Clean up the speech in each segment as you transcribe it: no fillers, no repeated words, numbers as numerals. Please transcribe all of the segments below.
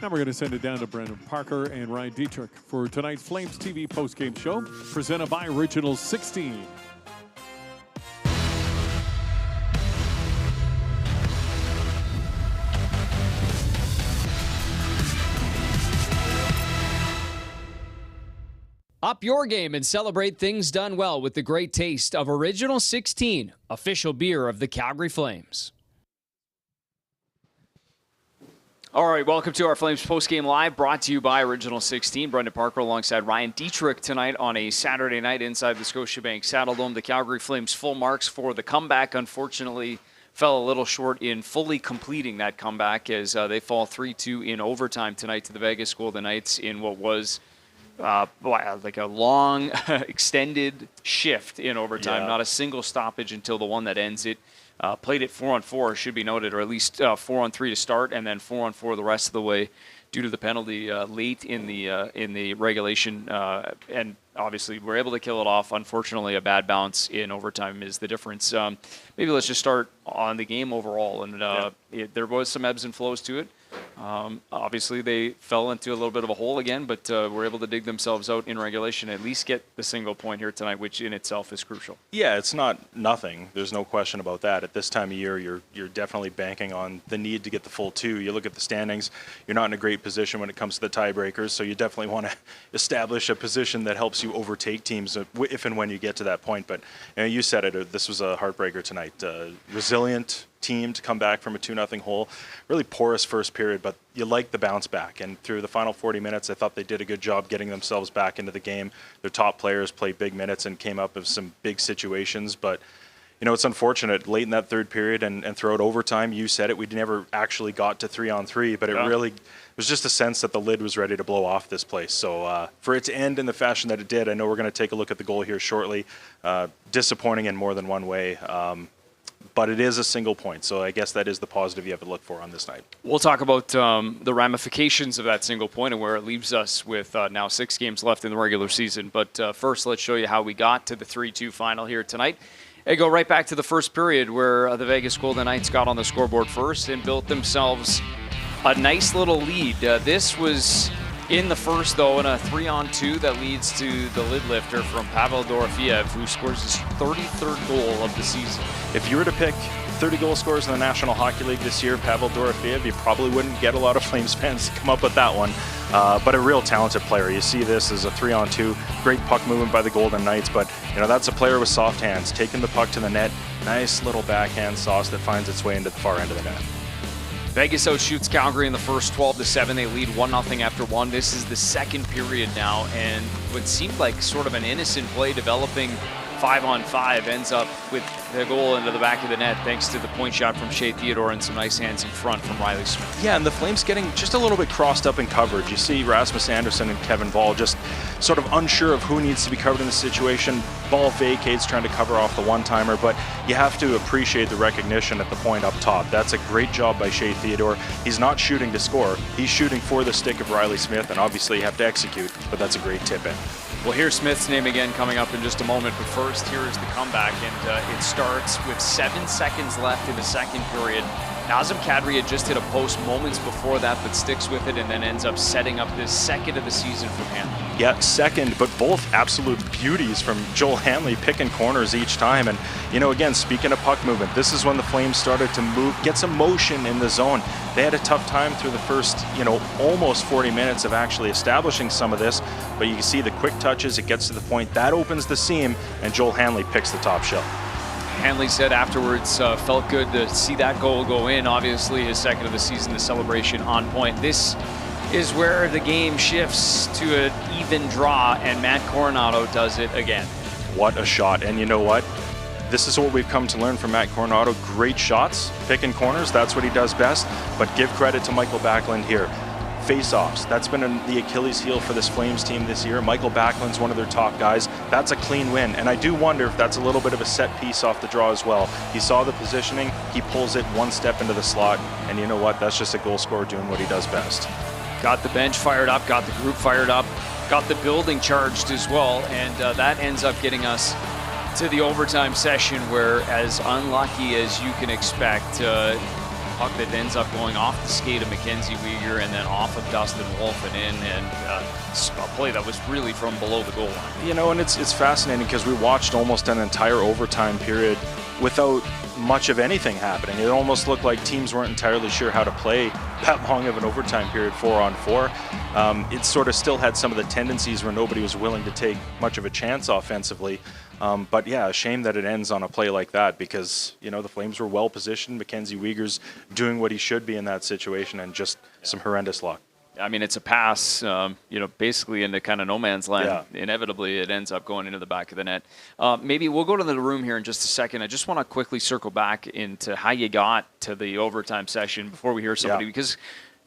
Now we're going to send it down to Brendan Parker and Ryan Dittrick for tonight's Flames TV postgame show, presented by Original 16. Up your game and celebrate things done well with the great taste of Original 16, official beer of the Calgary Flames. All right, welcome to our Flames postgame live, brought to you by Original 16. Brendan Parker alongside Ryan Dittrick tonight on a Saturday night inside the Scotiabank Saddledome. The Calgary Flames full marks for the comeback, unfortunately, fell a little short in fully completing that comeback as they fall 3-2 in overtime tonight to the Vegas Golden Knights in what was like a long, extended shift in overtime. Not a single stoppage until the one that ends it. Played it 4-on-4, should be noted, or at least 4-on-3 to start, and then 4-on-4 the rest of the way due to the penalty late in the regulation. And obviously, we're able to kill it off. Unfortunately, a bad bounce in overtime is the difference. Maybe let's just start on the game overall. And there was some ebbs and flows to it. Obviously, they fell into a little bit of a hole again, but were able to dig themselves out in regulation, at least get the single point here tonight, which in itself is crucial. Yeah, it's not nothing. There's no question about that. At this time of year, you're definitely banking on the need to get the full two. You look at the standings, you're not in a great position when it comes to the tiebreakers, so you definitely want to establish a position that helps you overtake teams if and when you get to that point. But you said it, this was a heartbreaker tonight. Resilient team to come back from a 2-0 hole. Really porous first period, but you like the bounce back. And through the final 40 minutes, I thought they did a good job getting themselves back into the game. Their top players played big minutes and came up with some big situations. But, it's unfortunate late in that third period and throughout overtime. You said it, we never actually got to 3-on-3, but it really was just a sense that the lid was ready to blow off this place. So for it to end in the fashion that it did, I know we're going to take a look at the goal here shortly. Disappointing in more than one way. But it is a single point, so I guess that is the positive you have to look for on this night. We'll talk about the ramifications of that single point and where it leaves us with now 6 games left in the regular season. But first, let's show you how we got to the 3-2 final here tonight. I go right back to the first period where the Vegas Golden Knights got on the scoreboard first and built themselves a nice little lead. This was in the first, though, in a 3-on-2 that leads to the lid lifter from Pavel Dorofeev, who scores his 33rd goal of the season. If you were to pick 30 goal scorers in the National Hockey League this year, Pavel Dorofeev, you probably wouldn't get a lot of Flames fans to come up with that one. But a real talented player. You see this as a 3-on-2, great puck movement by the Golden Knights, but that's a player with soft hands, taking the puck to the net, nice little backhand sauce that finds its way into the far end of the net. Vegas outshoots Calgary in the first 12-7. They lead 1-0 after 1. This is the second period now, and what seemed like sort of an innocent play developing 5-on-5 ends up with the goal into the back of the net thanks to the point shot from Shea Theodore and some nice hands in front from Riley Smith. Yeah, and the Flames getting just a little bit crossed up in coverage. You see Rasmus Andersson and Kevin Ball just sort of unsure of who needs to be covered in the situation. Ball vacates trying to cover off the one-timer, but you have to appreciate the recognition at the point up top. That's a great job by Shea Theodore. He's not shooting to score. He's shooting for the stick of Riley Smith, and obviously you have to execute, but that's a great tip-in. We'll hear Smith's name again coming up in just a moment, but first, here is the comeback, and it starts with 7 seconds left in the second period. Nazem Kadri had just hit a post moments before that, but sticks with it and then ends up setting up this second of the season from Hanley. Yeah, second, but both absolute beauties from Joel Hanley, picking corners each time. And, again, speaking of puck movement, this is when the Flames started to get some motion in the zone. They had a tough time through the first, almost 40 minutes of actually establishing some of this, but you can see the quick touches, it gets to the point, that opens the seam, and Joel Hanley picks the top shelf. Hanley said afterwards, felt good to see that goal go in. Obviously, his second of the season, the celebration on point. This is where the game shifts to an even draw, and Matt Coronado does it again. What a shot. And you know what? This is what we've come to learn from Matt Coronado. Great shots, picking corners, that's what he does best. But give credit to Mikael Backlund here. Face-offs, that's been the Achilles heel for this Flames team this year. Mikael Backlund's one of their top guys. That's a clean win, and I do wonder if that's a little bit of a set piece off the draw as well. He saw the positioning, he pulls it one step into the slot, and you know what? That's just a goal scorer doing what he does best. Got the bench fired up, got the group fired up, got the building charged as well, and that ends up getting us to the overtime session where, as unlucky as you can expect, puck that ends up going off the skate of Mackenzie Weegar and then off of Dustin Wolf and in, and a play that was really from below the goal line. You know, and it's fascinating because we watched almost an entire overtime period without much of anything happening. It almost looked like teams weren't entirely sure how to play that long of an overtime period, 4-on-4. It sort of still had some of the tendencies where nobody was willing to take much of a chance offensively. But yeah, a shame that it ends on a play like that because, you know, the Flames were well positioned. Mackenzie Weegar's doing what he should be in that situation, and just some horrendous luck. I mean, it's a pass, you know, basically into kind of no man's land. Yeah. Inevitably, it ends up going into the back of the net. Maybe we'll go to the room here in just a second. I just want to quickly circle back into how you got to the overtime session before we hear somebody, because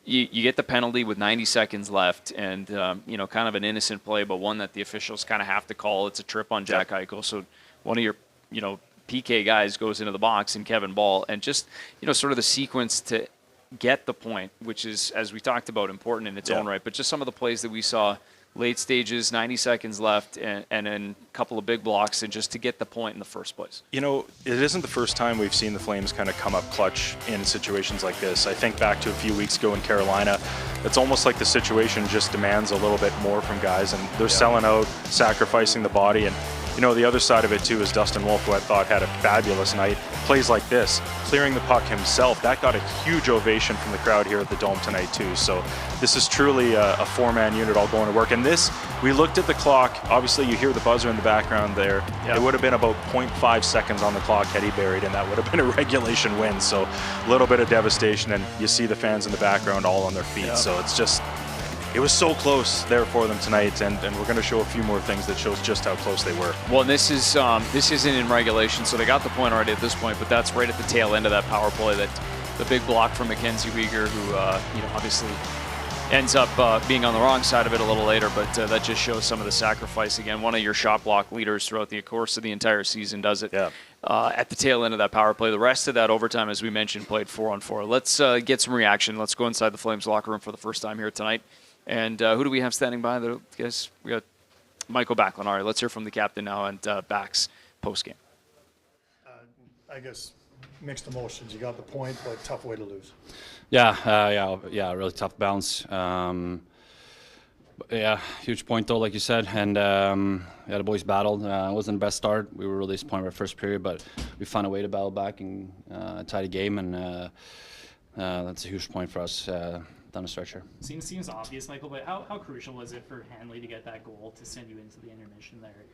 you get the penalty with 90 seconds left, and, you know, kind of an innocent play, but one that the officials kind of have to call. It's a trip on Jack Eichel. So one of your, you know, PK guys goes into the box, and Kevin Ball, and just, you know, sort of the sequence to get the point, which is, as we talked about, important in its own right, but just some of the plays that we saw, late stages, 90 seconds left, and then a couple of big blocks, and just to get the point in the first place. You know, it isn't the first time we've seen the Flames kind of come up clutch in situations like this. I think back to a few weeks ago in Carolina. It's almost like the situation just demands a little bit more from guys, and they're selling out, sacrificing the body. And you know, the other side of it too is Dustin Wolf, who I thought had a fabulous night. Plays like this, clearing the puck himself, that got a huge ovation from the crowd here at the Dome tonight too. So this is truly a four-man unit all going to work. And this, we looked at the clock. Obviously, you hear the buzzer in the background there. It would have been about 0.5 seconds on the clock had he buried, and that would have been a regulation win. So a little bit of devastation, and you see the fans in the background all on their feet. So it's just, it was so close there for them tonight, and we're going to show a few more things that shows just how close they were. Well, this isn't in regulation, so they got the point already at this point, but that's right at the tail end of that power play, that the big block from Mackenzie Weegar, who you know, obviously ends up being on the wrong side of it a little later, but that just shows some of the sacrifice. Again, one of your shot block leaders throughout the course of the entire season does it at the tail end of that power play. The rest of that overtime, as we mentioned, played 4-on-4. Let's get some reaction. Let's go inside the Flames locker room for the first time here tonight. And who do we have standing by? Guys, we got Mikael Backlund. All right, let's hear from the captain now and Back's postgame. I guess mixed emotions. You got the point, but tough way to lose. Yeah, really tough bounce. Huge point though, like you said, and the boys battled. It wasn't the best start. We were really disappointed with our first period, but we found a way to battle back and tie the game, and that's a huge point for us down the stretch here. Seems obvious, Michael, but how crucial was it for Hanley to get that goal to send you into the intermission there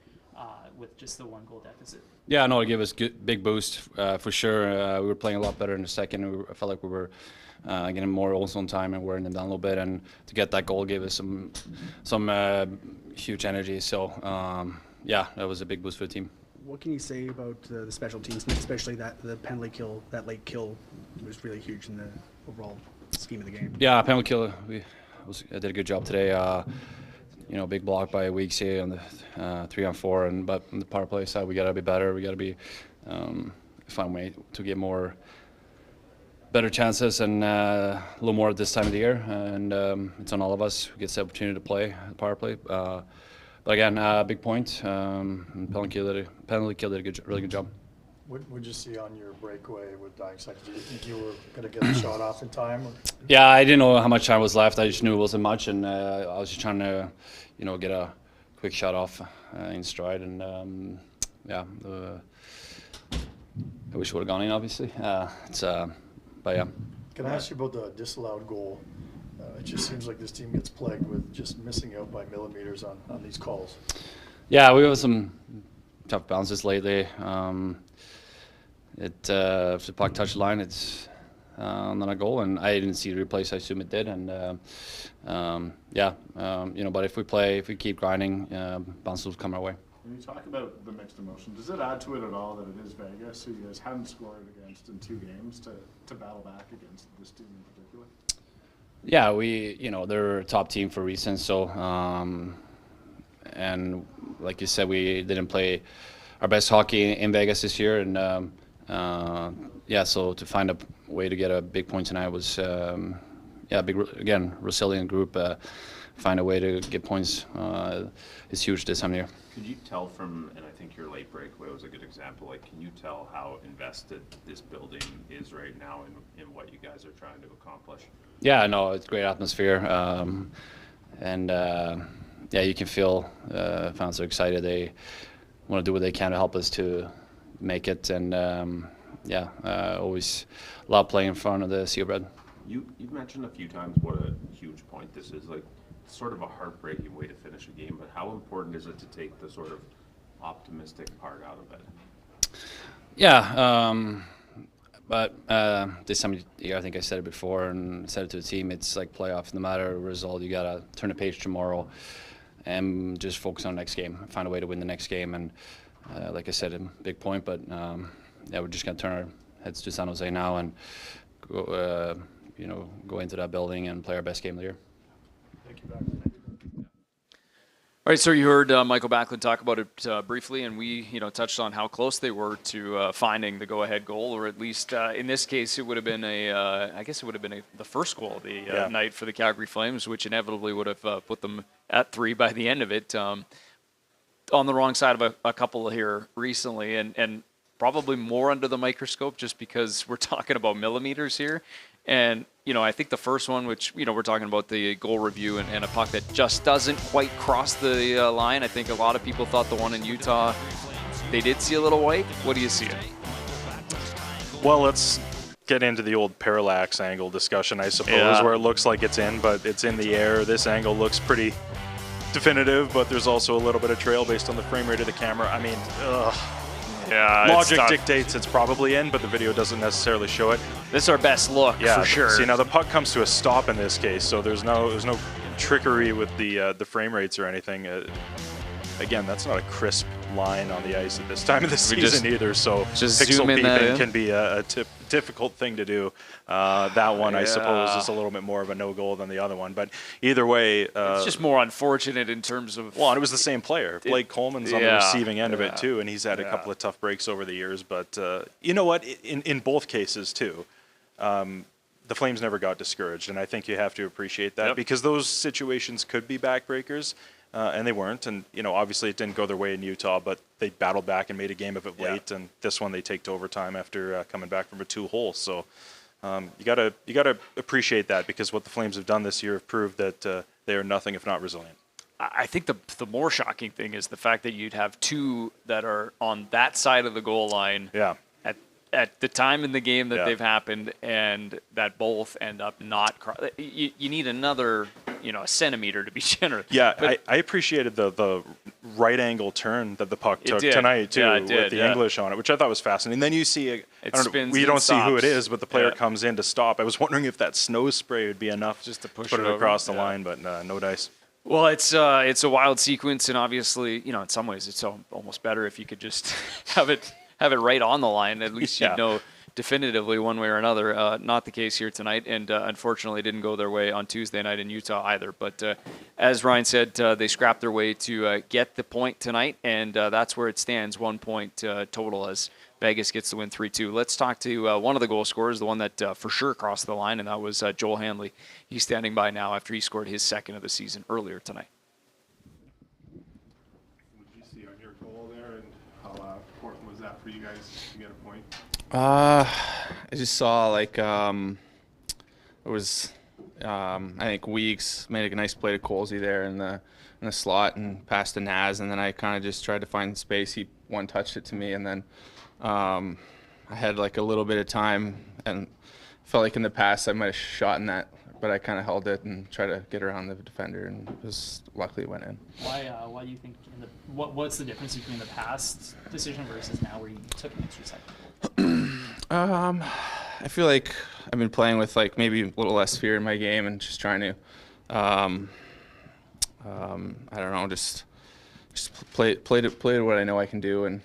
with just the 1-goal deficit? Yeah, no, it gave us big boost for sure. We were playing a lot better in the second. I felt like we were getting more ozone time and wearing them down a little bit, and to get that goal gave us some huge energy. So that was a big boost for the team. What can you say about the special teams, especially the penalty kill, that late kill was really huge in the overall scheme of the game? Yeah, penalty kill. I did a good job today. Big block by Weeks here on the 3-on-4, but on the power play side, we got to be better. We got to be find a way to get better chances and a little more at this time of the year. And it's on all of us who gets the opportunity to play the power play. But again, big point. Penalty kill did a really good job. What would you see on your breakaway with dying seconds? Do you think you were going to get the shot off in time? Or? Yeah, I didn't know how much time was left. I just knew it wasn't much, and I was just trying to, get a quick shot off in stride. And I wish it would have gone in, obviously. But yeah. Can I ask you about the disallowed goal? It just seems like this team gets plagued with just missing out by millimeters on these calls. Yeah, we have some tough bounces lately. If the puck touched the line, it's not a goal, and I didn't see the replay, so I assume it did. And but if we keep grinding, bounces will come our way. When you talk about the mixed emotion, does it add to it at all that it is Vegas, who you guys hadn't scored against in 2 games, to battle back against this team in particular? Yeah, they're a top team for a reason. So, and like you said, we didn't play our best hockey in Vegas this year, and so to find a way to get a big point tonight was again, resilient group. Find a way to get points is huge this time of year. Could you tell from, and I think your late breakaway was a good example, like can you tell how invested this building is right now in what you guys are trying to accomplish? Yeah, no, it's great atmosphere. And you can feel fans are excited. They want to do what they can to help us to make it. And always love playing in front of the Sea of Red. You've mentioned a few times what a huge point this is. Like, sort of a heartbreaking way to finish a game, but how important is it to take the sort of optimistic part out of it? Yeah, but this time of year, I think I said it before and said it to the team, it's like playoff. No matter the result, you got to turn the page tomorrow and just focus on the next game, find a way to win the next game. And like I said, a big point, but we're just going to turn our heads to San Jose now and go into that building and play our best game of the year. Thank you, Backlund. All right, so you heard Mikael Backlund talk about it briefly, and we, touched on how close they were to finding the go-ahead goal, or at least in this case, it would have been the first goal of the night for the Calgary Flames, which inevitably would have put them at 3 by the end of it. On the wrong side of a couple here recently, and probably more under the microscope, just because we're talking about millimeters here. And, I think the first one, which, we're talking about the goal review and a puck that just doesn't quite cross the line. I think a lot of people thought the one in Utah, they did see a little white. What do you see? Well, let's get into the old parallax angle discussion, I suppose, where it looks like it's in, but it's in the air. This angle looks pretty definitive, but there's also a little bit of trail based on the frame rate of the camera. I mean, logic dictates it's probably in, but the video doesn't necessarily show it. This is our best look, for sure. See, now the puck comes to a stop in this case, so there's no trickery with the frame rates or anything. Again, that's not a crisp line on the ice at this time of the season either, so pixel peeping can be a difficult thing to do. That one, I suppose, is a little bit more of a no-goal than the other one, but either way... it's just more unfortunate in terms of... Well, and it was the same player. Blake Coleman's on the receiving end of it, too, and he's had a couple of tough breaks over the years, but you know what? In both cases, too, the Flames never got discouraged, and I think you have to appreciate that because those situations could be backbreakers. And they weren't, and obviously it didn't go their way in Utah, but they battled back and made a game of it late. And this one they take to overtime after coming back from a 2-hole. So you gotta appreciate that, because what the Flames have done this year have proved that they are nothing if not resilient. I think the more shocking thing is the fact that you'd have two that are on that side of the goal line. At the time in the game that they've happened, and that both end up not. You need another, a centimeter to be generous. Yeah, but I appreciated the right angle turn that the puck took tonight too, with the English on it, which I thought was fascinating. Then you see, we don't see who it is, but the player comes in to stop. I was wondering if that snow spray would be enough just to put it across the line, but no dice. Well, it's a wild sequence, and obviously, in some ways, it's almost better if you could just have it right on the line. At least you'd know definitively one way or another. Not the case here tonight, and unfortunately didn't go their way on Tuesday night in Utah either. But as Ryan said, they scrapped their way to get the point tonight, and that's where it stands, 1 point total as Vegas gets the win 3-2. Let's talk to one of the goal scorers, the one that for sure crossed the line, and that was Joel Hanley. He's standing by now after he scored his second of the season earlier tonight. For you guys to get a point? I just saw it was I think Weeks made a nice play to Colsey there in the slot and passed to Naz, and then I kind of just tried to find space. He one-touched it to me, and then I had a little bit of time, and felt like in the past I might have shot in that, but I kind of held it and tried to get around the defender, and luckily it went in. Why do you think what's the difference between the past decision versus now where you took an extra second? I feel like I've been playing with maybe a little less fear in my game and just trying to I don't know, just played what I know I can do, and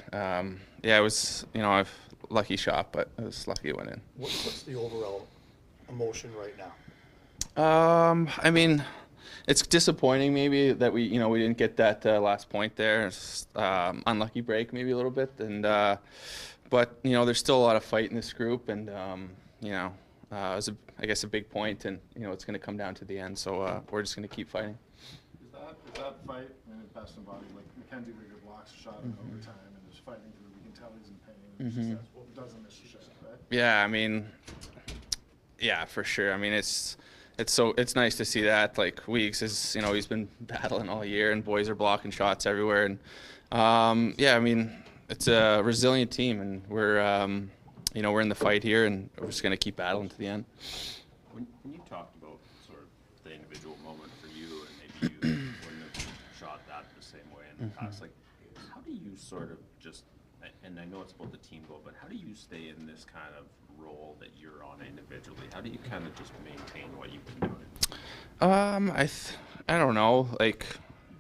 it was I've lucky shot, but it was lucky it went in. What's the overall emotion right now? I mean, it's disappointing maybe that we didn't get that last point there. It's, unlucky break maybe a little bit, and but there's still a lot of fight in this group, and was, I guess, a big point, and it's going to come down to the end. So we're just going to keep fighting. Is that fight, best in body, like Mackenzie Weegar blocks a shot in overtime and is fighting through, we can tell he's in pain. Doesn't miss a shot, right? Yeah, yeah, for sure. it's nice to see that. Like Weeks is, he's been battling all year, and boys are blocking shots everywhere. And it's a resilient team, and we're in the fight here, and we're just going to keep battling to the end. When you talked about sort of the individual moment for you, and maybe you wouldn't have shot that the same way in the past, like how do you sort of just, and I know it's about the team goal, but how do you stay in this kind of role that you're on individually? How do you kind of just maintain what you've been doing? I don't know, like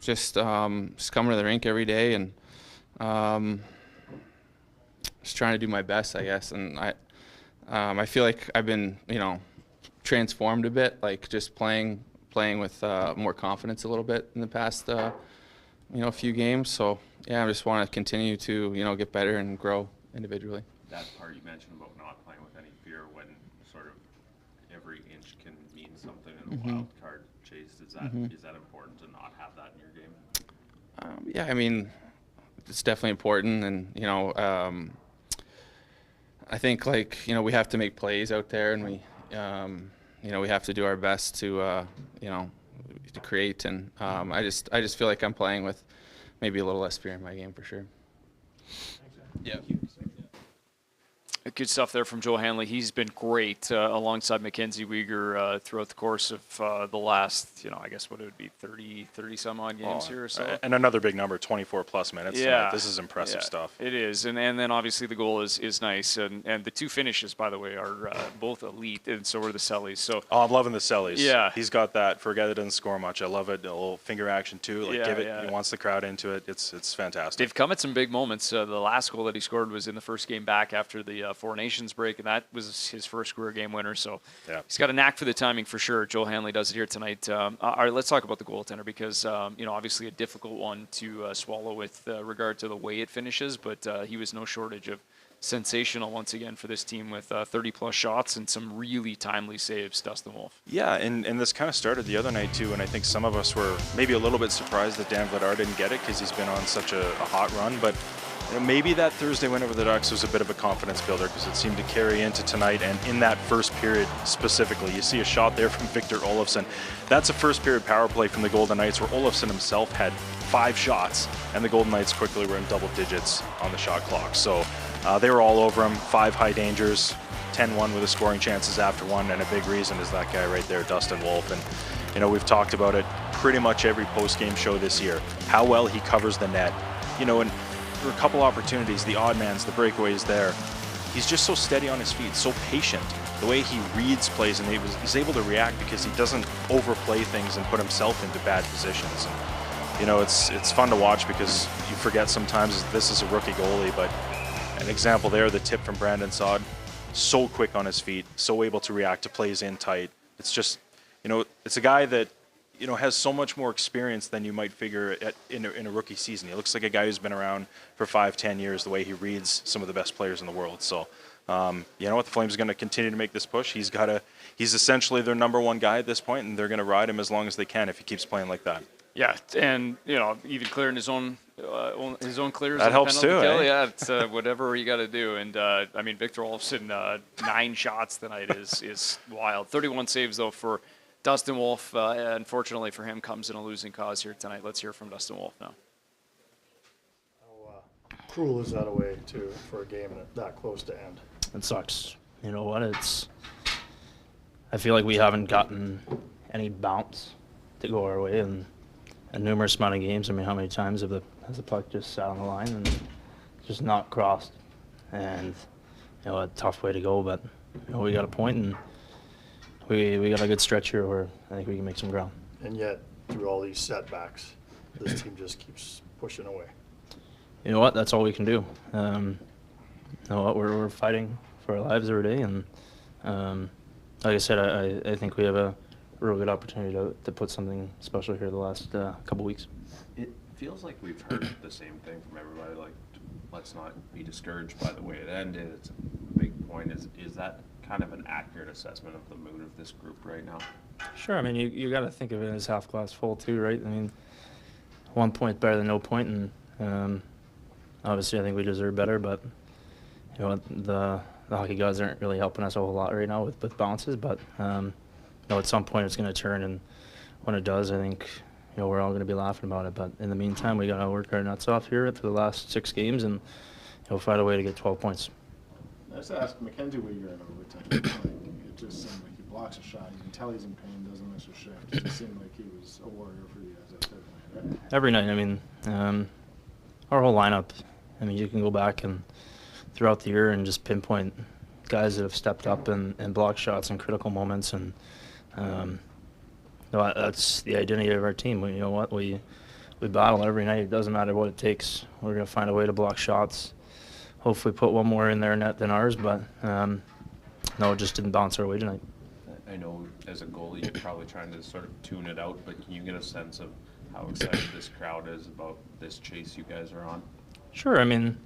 just coming to the rink every day and just trying to do my best, I guess. And I feel like I've been, transformed a bit, like just playing with more confidence a little bit in the past, few games. So yeah, I just want to continue to, get better and grow individually. That part you mentioned about not playing with any fear when sort of every inch can mean something in a wild card chase, is that important to not have that in your game? It's definitely important, and I think we have to make plays out there, and we have to do our best to to create, and I just feel like I'm playing with maybe a little less fear in my game for sure. Yeah. Good stuff there from Joe Hanley. He's been great alongside Mackenzie Weegar throughout the course of the last, I guess what it would be, 30 some odd games here or so. And another big number, 24+ minutes. Yeah. Tonight. This is impressive stuff. It is. And then obviously the goal is nice. And the two finishes, by the way, are both elite, and so are the Sellies. So I'm loving the Sellies. Yeah. He's got that for a guy that doesn't score much. I love it. A little finger action too. He wants the crowd into it. It's fantastic. They've come at some big moments. The last goal that he scored was in the first game back after the Four Nations break, and that was his first career game winner. So he's got a knack for the timing for sure. Joe Hanley does it here tonight. All right, let's talk about the goaltender, because obviously a difficult one to swallow with regard to the way it finishes, but he was no shortage of sensational once again for this team with 30+ shots and some really timely saves, Dustin Wolf. Yeah, and this kind of started the other night too, and I think some of us were maybe a little bit surprised that Dan Vladar didn't get it because he's been on such a hot run, but maybe that Thursday win over the Ducks was a bit of a confidence builder because it seemed to carry into tonight. And in that first period specifically, you see a shot there from Victor Olofsson. That's a first period power play from the Golden Knights where Olofsson himself had 5 shots, and the Golden Knights quickly were in double digits on the shot clock. So they were all over him. 5 high dangers, 10-1 with the scoring chances after one, and a big reason is that guy right there, Dustin Wolf. And we've talked about it pretty much every post-game show this year, how well he covers the net. And there were a couple opportunities, the odd mans, the breakaways there. He's just so steady on his feet, so patient. The way he reads plays, and he's able to react because he doesn't overplay things and put himself into bad positions. And, it's fun to watch because you forget sometimes this is a rookie goalie, but an example there, the tip from Brandon Saad, so quick on his feet, so able to react to plays in tight. It's just, it's a guy that has so much more experience than you might figure in a rookie season. He looks like a guy who's been around for 5-10 years, the way he reads some of the best players in the world. So, the Flames are going to continue to make this push. He's essentially their number one guy at this point, and they're going to ride him as long as they can if he keeps playing like that. Yeah, and even clearing his own clears. That helps too. Yeah, it's whatever you got to do. And Victor Olofsson, 9 shots tonight is wild. 31 saves though for Dustin Wolf. Unfortunately for him, comes in a losing cause here tonight. Let's hear from Dustin Wolf now. How cruel is that away for a game that close to end? It sucks. You know what? I feel like we haven't gotten any bounce to go our way in a numerous amount of games. How many times has the puck just sat on the line and just not crossed? And a tough way to go, but we got a point, and we got a good stretch here where I think we can make some ground. And yet, through all these setbacks, this team just keeps pushing away. You know what? That's all we can do. You know what? We're fighting for our lives every day, and like I said, I think we have a real good opportunity to put something special here the last couple weeks. It feels like we've heard the same thing from everybody, like, let's not be discouraged by the way it ended. It's a big point. Is that kind of an accurate assessment of the mood of this group right now? Sure. I mean, you got to think of it as half glass full too, right? I mean, 1 point better than no point, and obviously I think we deserve better, but you know the hockey gods aren't really helping us a whole lot right now with bounces. But you know, at some point it's going to turn, and when it does, I think you know we're all going to be laughing about it. But in the meantime, we got to work our nuts off here for the last 6 games, and you know find a way to get 12 points. I just asked Mackenzie what you're in overtime. Like, it just seemed like he blocks a shot. You can tell he's in pain, doesn't miss a shift. It just seemed like he was a warrior for you guys out there tonight, right? Every night. I mean, our whole lineup. I mean, you can go back and throughout the year and just pinpoint guys that have stepped up and blocked shots in critical moments, and no, that's the identity of our team. You know what? We battle every night. It doesn't matter what it takes. We're going to find a way to block shots. Hopefully put one more in their net than ours, but no, it just didn't bounce our way tonight. I know as a goalie you're probably trying to sort of tune it out, but can you get a sense of how excited this crowd is about this chase you guys are on? Sure. I mean,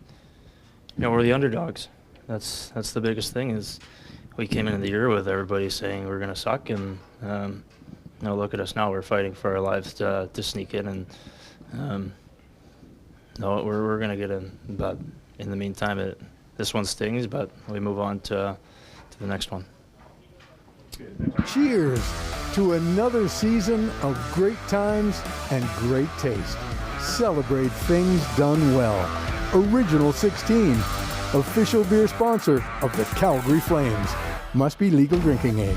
you know, we're the underdogs. That's the biggest thing is we came into the year with everybody saying we're going to suck, and you know, look at us now. We're fighting for our lives to sneak in, and no, we're going to get in, but in the meantime, this one stings, but we move on to the next one. Cheers to another season of great times and great taste. Celebrate things done well. Original 16, official beer sponsor of the Calgary Flames. Must be legal drinking age.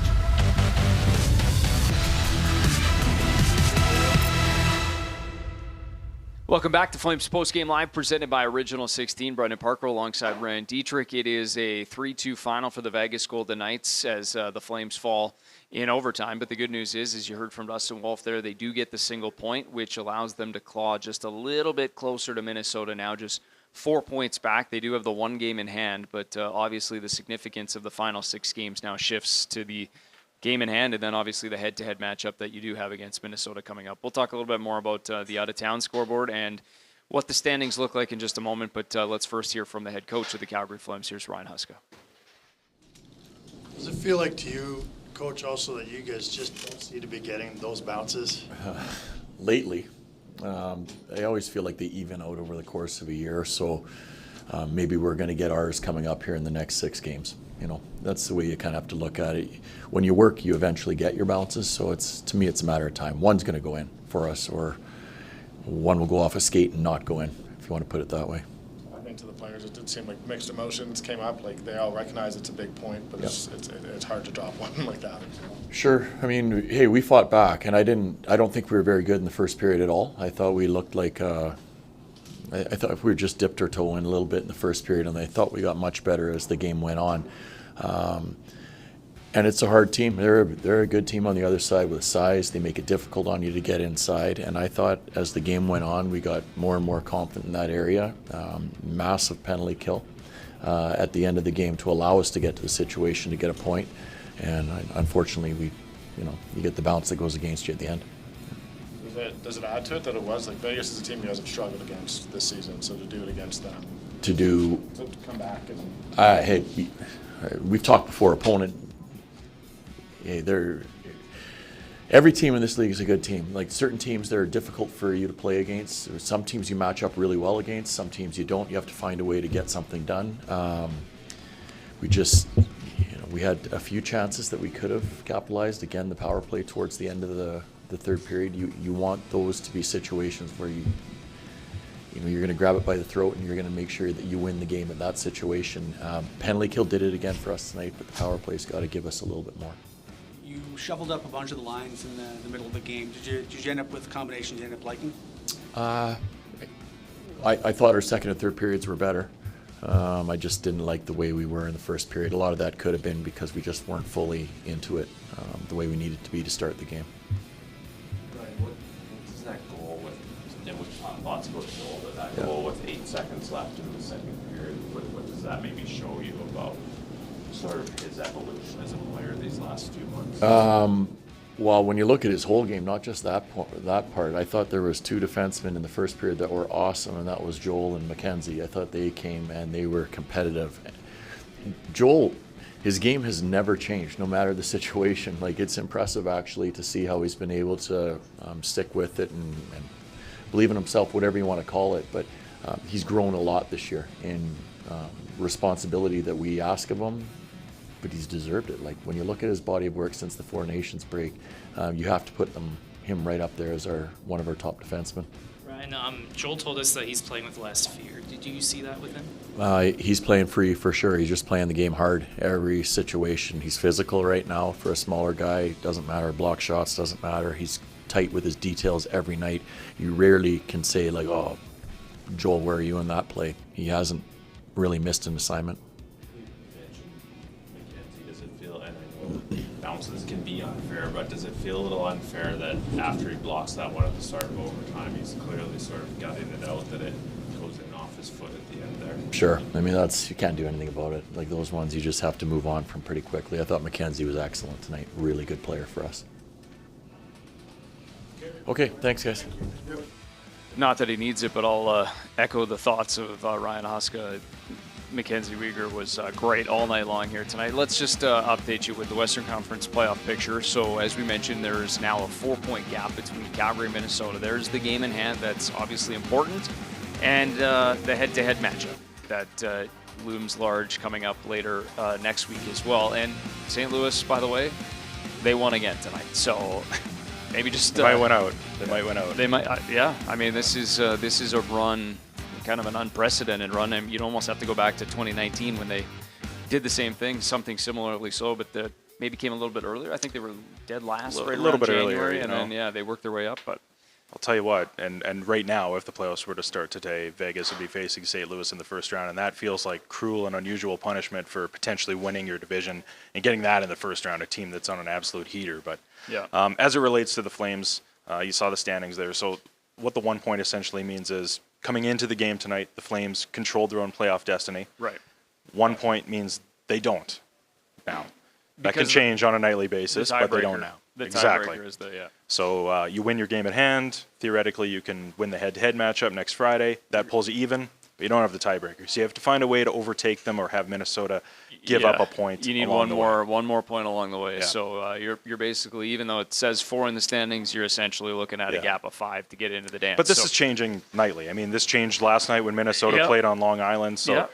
Welcome back to Flames Postgame Live, presented by Original 16. Brendan Parker alongside Ryan Dittrick. It is a 3-2 final for the Vegas Golden Knights as the Flames fall in overtime. But the good news is, as you heard from Dustin Wolf there, they do get the single point, which allows them to claw just a little bit closer to Minnesota now, just 4 points back. They do have the 1 game in hand, but obviously the significance of the final 6 games now shifts to the game in hand, and then obviously the head-to-head matchup that you do have against Minnesota coming up. We'll talk a little bit more about the out-of-town scoreboard and what the standings look like in just a moment, but let's first hear from the head coach of the Calgary Flames. Here's Ryan Huska. Does it feel like to you, Coach, also that you guys just don't seem to be getting those bounces? Lately, I always feel like they even out over the course of a year, so maybe we're going to get ours coming up here in the next 6 games. You know, that's the way you kind of have to look at it. When you work, you eventually get your bounces, so to me it's a matter of time. One's going to go in for us, or one will go off a skate and not go in, if you want to put it that way. I think to the players it did seem like mixed emotions came up. Like they all recognize it's a big point, but it's hard to drop one like that. Sure. I mean, hey, we fought back, and I don't think we were very good in the first period at all. I thought we looked like I thought we just dipped our toe in a little bit in the first period, and I thought we got much better as the game went on. And it's a hard team. They're a good team on the other side with size. They make it difficult on you to get inside. And I thought as the game went on, we got more and more confident in that area. Massive penalty kill at the end of the game to allow us to get to the situation to get a point. And unfortunately, you get the bounce that goes against you at the end. Does it add to it that it was like Vegas is a team you guys have struggled against this season, so to do it against them, to come back and hey, we've talked before. Opponent, every team in this league is a good team. Like certain teams that are difficult for you to play against. Some teams you match up really well against. Some teams you don't. You have to find a way to get something done. We had a few chances that we could have capitalized. Again, the power play towards the end of the third period, you want those to be situations where you're going to grab it by the throat and you're going to make sure that you win the game in that situation. Penalty kill did it again for us tonight, but the power play's got to give us a little bit more. You shuffled up a bunch of the lines in the middle of the game. Did you end up with combinations you ended up liking? I thought our second and third periods were better. I just didn't like the way we were in the first period. A lot of that could have been because we just weren't fully into it the way we needed to be to start the game. What does that goal with, lots of goal, but that goal with 8 seconds left in the second period, what does that maybe show you about sort of his evolution as a player these last few months? Well, when you look at his whole game, not just that part, I thought there was 2 defensemen in the first period that were awesome, and that was Joel and Mackenzie. I thought they came and they were competitive. Joel, his game has never changed, no matter the situation. Like, it's impressive actually to see how he's been able to stick with it and believe in himself, whatever you want to call it. But he's grown a lot this year in responsibility that we ask of him, but he's deserved it. Like, when you look at his body of work since the Four Nations break, you have to put him right up there as one of our top defensemen. Ryan, Joel told us that he's playing with less fear. Did you see that with him? He's playing free for sure. He's just playing the game hard. Every situation. He's physical right now for a smaller guy. Doesn't matter. Block shots, doesn't matter. He's tight with his details every night. You rarely can say, like, oh, Joel, where are you in that play? He hasn't really missed an assignment. Does it feel, and I know bounces can be unfair, but does it feel a little unfair that after he blocks that one at the start of overtime, he's clearly sort of gutting it out, that it goes in off his foot at the end there? Sure. I mean, you can't do anything about it. Like, those ones you just have to move on from pretty quickly. I thought Mackenzie was excellent tonight. Really good player for us. Okay, thanks, guys. Not that he needs it, but I'll echo the thoughts of Ryan Huska. Mackenzie Weegar was great all night long here tonight. Let's just update you with the Western Conference playoff picture. So as we mentioned, there's now a 4-point gap between Calgary and Minnesota. There's the game in hand that's obviously important, and the head-to-head matchup that looms large coming up later next week as well. And St. Louis, by the way, they won again tonight. So maybe just they might win out. They might win out. They might, yeah. I mean, this is a run, kind of an unprecedented run, and you'd almost have to go back to 2019 when they did the same thing, something similarly so, but maybe came a little bit earlier. I think they were dead last, right, a little bit January, earlier, and then they worked their way up. But I'll tell you what, and right now, if the playoffs were to start today, Vegas would be facing St. Louis in the first round, and that feels like cruel and unusual punishment for potentially winning your division and getting that in the first round, a team that's on an absolute heater. But yeah. As it relates to the Flames, you saw the standings there. So what the 1 point essentially means is, coming into the game tonight, the Flames controlled their own playoff destiny. Right. 1 point means they don't now. That can Because change on a nightly basis, but they don't now. The Exactly. tiebreaker is So you win your game at hand. Theoretically, you can win the head-to-head matchup next Friday. That pulls you even, but you don't have the tiebreaker. So you have to find a way to overtake them or have Minnesota give up a point. You need one more point along the way. Yeah. So you're basically, even though it says 4 in the standings, you're essentially looking at a gap of 5 to get into the dance. But this is changing nightly. I mean, this changed last night when Minnesota played on Long Island. So,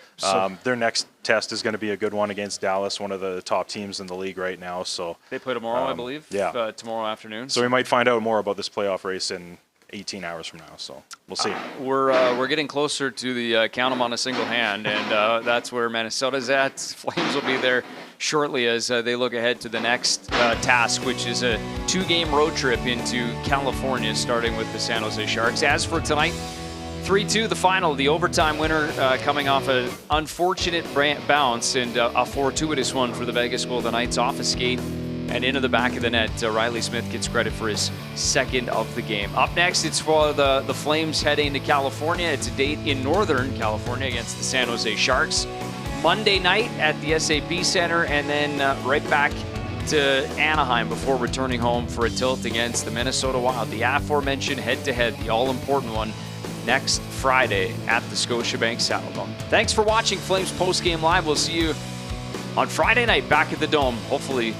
their next test is going to be a good one against Dallas, one of the top teams in the league right now. So they play tomorrow, I believe. Yeah. Tomorrow afternoon. So we might find out more about this playoff race in 18 hours from now. So we'll see. We're getting closer to the count them on a single hand, and that's where Minnesota's at. Flames will be there shortly as they look ahead to the next task, which is a 2-game road trip into California, starting with the San Jose Sharks. As for tonight, 3-2 the final, the overtime winner coming off an unfortunate bounce and a fortuitous one for the Vegas Golden Knights off a skate and into the back of the net. Riley Smith gets credit for his second of the game. Up next, it's for the Flames heading to California. It's a date in Northern California against the San Jose Sharks. Monday night at the SAP Center, and then right back to Anaheim before returning home for a tilt against the Minnesota Wild. The aforementioned head-to-head, the all-important one, next Friday at the Scotiabank Saddledome. Thanks for watching Flames Postgame Live. We'll see you on Friday night back at the Dome. Hopefully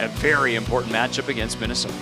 a very important matchup against Minnesota.